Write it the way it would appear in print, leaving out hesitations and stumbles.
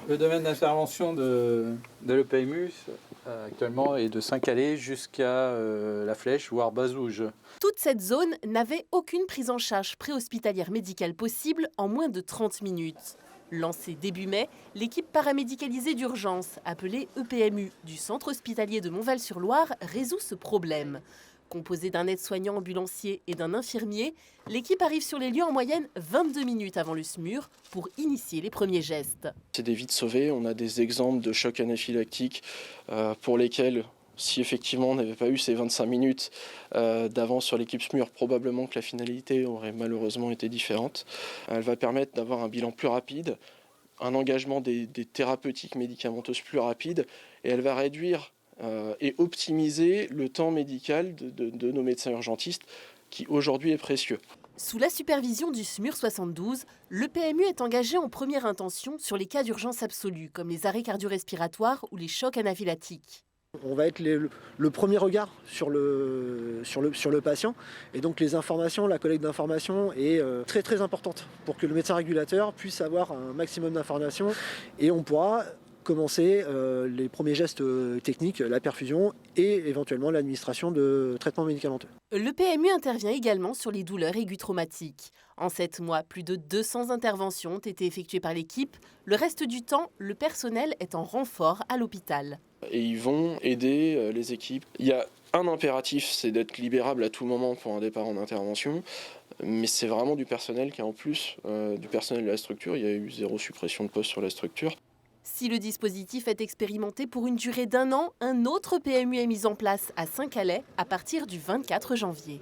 Le domaine d'intervention de l'EPMU actuellement est de Saint-Calais jusqu'à La Flèche, voire Bazouges. Toute cette zone n'avait aucune prise en charge préhospitalière médicale possible en moins de 30 minutes. Lancée début mai, l'équipe paramédicalisée d'urgence, appelée EPMU, du centre hospitalier de Montval-sur-Loire, résout ce problème. Composée d'un aide-soignant ambulancier et d'un infirmier, l'équipe arrive sur les lieux en moyenne 22 minutes avant le SMUR pour initier les premiers gestes. C'est des vies sauvées. On a des exemples de chocs anaphylactiques pour lesquels, si effectivement on n'avait pas eu ces 25 minutes d'avance sur l'équipe SMUR, probablement que la finalité aurait malheureusement été différente. Elle va permettre d'avoir un bilan plus rapide, un engagement des thérapeutiques médicamenteuses plus rapide, et elle va réduire et optimiser le temps médical de nos médecins urgentistes, qui aujourd'hui est précieux. Sous la supervision du SMUR 72, le PMU est engagé en première intention sur les cas d'urgence absolue, comme les arrêts cardio-respiratoires ou les chocs anaphylactiques. On va être le premier regard sur le patient, et donc les informations, la collecte d'informations est très importante pour que le médecin régulateur puisse avoir un maximum d'informations, et on pourra commencer les premiers gestes techniques, la perfusion et éventuellement l'administration de traitements médicamenteux. Le PMU intervient également sur les douleurs aiguës traumatiques. En 7 mois, plus de 200 interventions ont été effectuées par l'équipe. Le reste du temps, le personnel est en renfort à l'hôpital. Et ils vont aider les équipes. Il y a un impératif, c'est d'être libérable à tout moment pour un départ en intervention. Mais c'est vraiment du personnel qui est en plus du personnel de la structure. Il y a eu 0 suppression de poste sur la structure. Si le dispositif est expérimenté pour une durée d'1 an, un autre PMU est mis en place à Saint-Calais à partir du 24 janvier.